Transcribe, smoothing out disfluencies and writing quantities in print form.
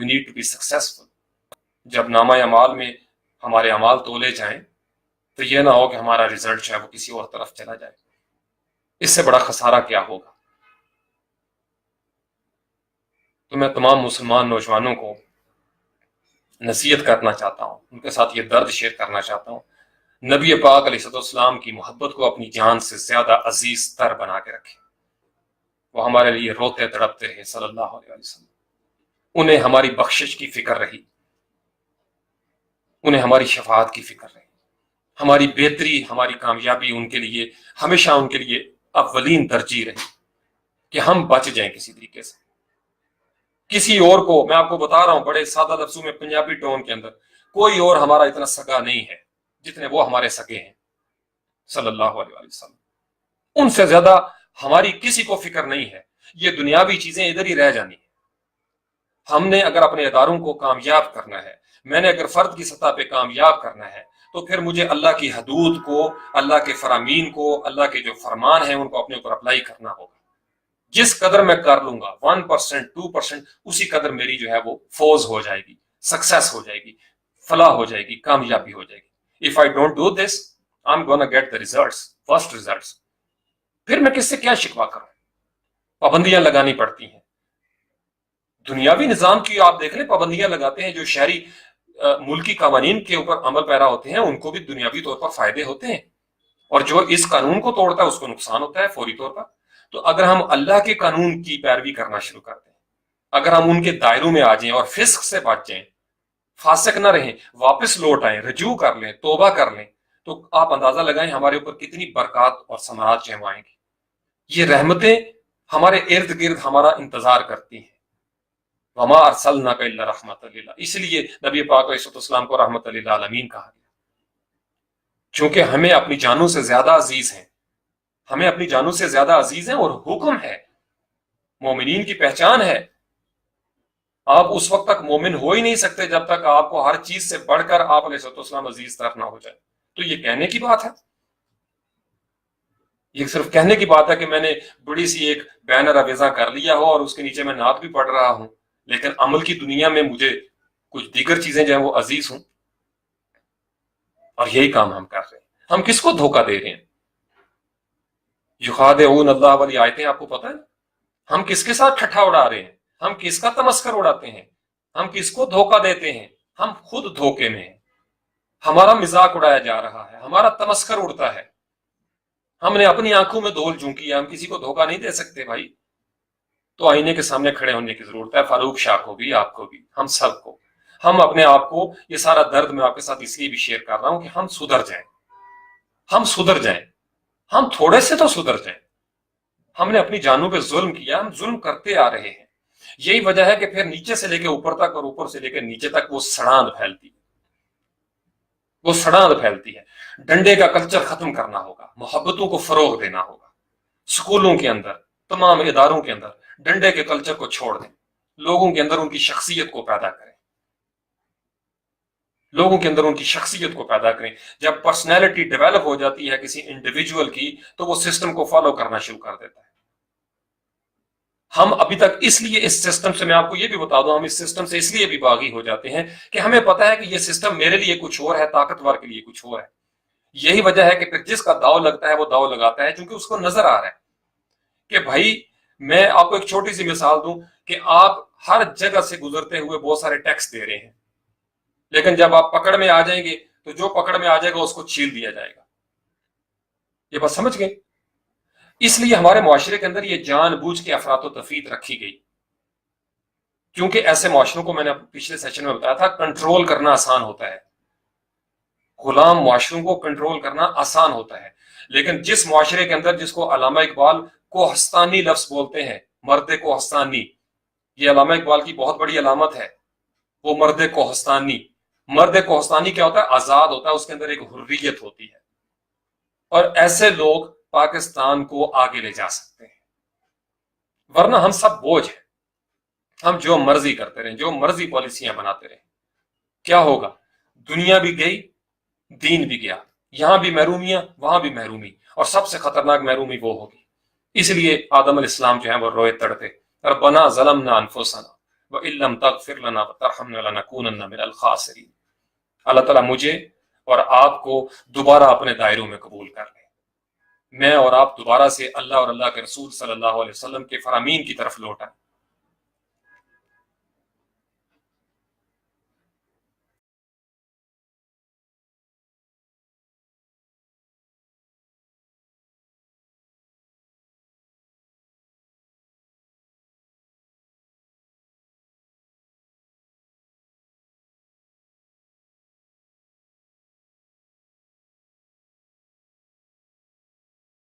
We need to be successful. جب نامہ اعمال میں ہمارے اعمال تولے جائیں تو یہ نہ ہو کہ ہمارا رزلٹ جو ہے وہ کسی اور طرف چلا جائے. اس سے بڑا خسارہ کیا ہوگا. تو میں تمام مسلمان نوجوانوں کو نصیحت کرنا چاہتا ہوں، ان کے ساتھ یہ درد شیئر کرنا چاہتا ہوں، نبی پاک علیہ السلام کی محبت کو اپنی جان سے زیادہ عزیز تر بنا کے رکھیں. وہ ہمارے لیے روتے تڑپتے رہے صلی اللہ علیہ وسلم. انہیں ہماری بخشش کی فکر رہی، انہیں ہماری شفاعت کی فکر رہی، ہماری بہتری، ہماری کامیابی ان کے لیے ہمیشہ ان کے لیے اولین ترجیح رہی کہ ہم بچ جائیں کسی طریقے سے. کسی اور کو، میں آپ کو بتا رہا ہوں بڑے سادہ لفظوں میں پنجابی ٹون کے اندر، کوئی اور ہمارا اتنا سگا نہیں ہے جتنے وہ ہمارے سگے ہیں صلی اللہ علیہ وسلم. ان سے زیادہ ہماری کسی کو فکر نہیں ہے. یہ دنیاوی چیزیں ادھر ہی رہ جانی ہیں. ہم نے اگر اپنے اداروں کو کامیاب کرنا ہے، میں نے اگر فرد کی سطح پہ کامیاب کرنا ہے، تو پھر مجھے اللہ کی حدود کو، اللہ کے فرامین کو، اللہ کے جو فرمان ہیں ان کو اپنے اوپر اپلائی کرنا ہوگا. جس قدر میں کر لوں گا 1%، 2%، اسی قدر میری جو ہے وہ فوز ہو جائے گی، سکسیس ہو جائے گی، فلاح ہو جائے گی، کامیابی ہو جائے گی. If I don't do this, I'm gonna get the results, first results. پھر میں کس سے کیا شکوہ کروں. پابندیاں لگانی پڑتی ہیں. دنیاوی نظام کی آپ دیکھ لیں، پابندیاں لگاتے ہیں جو شہری ملکی قوانین کے اوپر عمل پیرا ہوتے ہیں، ان کو بھی دنیاوی طور پر فائدے ہوتے ہیں، اور جو اس قانون کو توڑتا ہے اس کو نقصان ہوتا ہے فوری طور پر. تو اگر ہم اللہ کے قانون کی پیروی کرنا شروع کرتے ہیں، اگر ہم ان کے دائروں میں آ جائیں اور فسق سے بچ جائیں، فاسق نہ رہیں، واپس لوٹ آئیں، رجوع کر لیں، توبہ کر لیں، تو آپ اندازہ لگائیں ہمارے اوپر کتنی برکات اور ثمرات جو آئیں گی. یہ رحمتیں ہمارے ارد گرد ہمارا انتظار کرتی ہیں. وما ارسلناک الا رحمۃ للعالمین. اس لیے نبی پاک علیہ السلام کو رحمت للعالمین کہا گیا، چونکہ ہمیں اپنی جانوں سے زیادہ عزیز ہیں، ہمیں اپنی جانوں سے زیادہ عزیز ہیں، اور حکم ہے، مومنین کی پہچان ہے. آپ اس وقت تک مومن ہو ہی نہیں سکتے جب تک آپ کو ہر چیز سے بڑھ کر آپ علیہ السلام عزیز طرف نہ ہو جائے. تو یہ کہنے کی بات ہے، یہ صرف کہنے کی بات ہے کہ میں نے بڑی سی ایک بینر اویزا کر لیا ہو اور اس کے نیچے میں نعت بھی پڑھ رہا ہوں، لیکن عمل کی دنیا میں مجھے کچھ دیگر چیزیں جو ہیں وہ عزیز ہوں. اور یہی کام ہم کر رہے ہیں. ہم کس کو دھوکہ دے رہے ہیں؟ یخادعون اللہ والی آیتیں آپ کو پتہ ہے. ہم کس کے ساتھ ٹھٹھا اڑا رہے ہیں؟ ہم کس کا تمسخر اڑاتے ہیں؟ ہم کس کو دھوکہ دیتے ہیں؟ ہم خود دھوکے میں ہیں. ہمارا مذاق اڑایا جا رہا ہے، ہمارا تمسخر اڑتا ہے. ہم نے اپنی آنکھوں میں دھول جھونکی ہے. ہم کسی کو دھوکہ نہیں دے سکتے بھائی. تو آئینے کے سامنے کھڑے ہونے کی ضرورت ہے، فاروق شاہ کو بھی، آپ کو بھی، ہم سب کو. ہم اپنے آپ کو، یہ سارا درد میں آپ کے ساتھ اس لیے بھی شیئر کر رہا ہوں کہ ہم سدھر جائیں. ہم سدھر جائیں، ہم تھوڑے سے تو سدھر جائیں. ہم نے اپنی جانوں پہ ظلم کیا، ہم ظلم کرتے آ رہے ہیں. یہی وجہ ہے کہ پھر نیچے سے لے کے اوپر تک اور اوپر سے لے کے نیچے تک وہ سڑاند پھیلتی ہے، وہ سڑاند پھیلتی ہے. ڈنڈے کا کلچر ختم کرنا ہوگا، محبتوں کو فروغ دینا ہوگا. سکولوں کے اندر، تمام اداروں کے اندر ڈنڈے کے کلچر کو چھوڑ دیں. لوگوں کے اندر ان کی شخصیت کو پیدا کریں، لوگوں کے اندر ان کی شخصیت کو پیدا کریں. جب پرسنالٹی ڈیولپ ہو جاتی ہے کسی انڈیویجول کی، تو وہ سسٹم کو فالو کرنا شروع کر دیتا ہے. ہم ابھی تک اس لیے اس سسٹم سے، میں آپ کو یہ بھی بتا دوں، ہم اس سسٹم سے اس لیے بھی باغی ہو جاتے ہیں کہ ہمیں پتہ ہے کہ یہ سسٹم میرے لیے کچھ اور ہے، طاقتور کے لیے کچھ اور ہے. یہی وجہ ہے کہ پھر جس کا داؤ لگتا ہے وہ داؤ لگاتا ہے، چونکہ اس کو نظر آ رہا ہے کہ بھائی، میں آپ کو ایک چھوٹی سی مثال دوں کہ آپ ہر جگہ سے گزرتے ہوئے بہت سارے ٹیکس دے رہے ہیں، لیکن جب آپ پکڑ میں آ جائیں گے تو جو پکڑ میں آ جائے گا اس کو چھیل دیا جائے گا. یہ بات سمجھ گئے؟ اس لیے ہمارے معاشرے کے اندر یہ جان بوجھ کے افراط و تفریط رکھی گئی، کیونکہ ایسے معاشروں کو، میں نے پچھلے سیشن میں بتایا تھا، کنٹرول کرنا آسان ہوتا ہے. غلام معاشروں کو کنٹرول کرنا آسان ہوتا ہے. لیکن جس معاشرے کے اندر، جس کو علامہ اقبال کوہستانی لفظ بولتے ہیں، مرد کوہستانی، یہ علامہ اقبال کی بہت بڑی علامت ہے، وہ مرد کوہستانی. مرد کوہستانی کیا ہوتا ہے؟ آزاد ہوتا ہے، اس کے اندر ایک حریت ہوتی ہے. اور ایسے لوگ پاکستان کو آگے لے جا سکتے ہیں. ورنہ ہم سب بوجھ ہیں، ہم جو مرضی کرتے رہیں، جو مرضی پالیسیاں بناتے رہیں. کیا ہوگا؟ دنیا بھی گئی، دین بھی گیا. یہاں بھی محرومیاں، وہاں بھی محرومی، اور سب سے خطرناک محرومی وہ ہوگی. اس لیے آدم علیہ السلام جو ہیں وہ روئے تڑپے، ربنا ظلمنا انفسنا وَإِن لَّمْ تَغْفِرْ لَنَا وَتَرْحَمْنَا لَنَكُونَنَّ مِنَ الْخَاسِرِينَ۔ اللہ تعالیٰ مجھے اور آپ کو دوبارہ اپنے دائروں میں قبول کر لے، میں اور آپ دوبارہ سے اللہ اور اللہ کے رسول صلی اللہ علیہ وسلم کے فرامین کی طرف لوٹیں،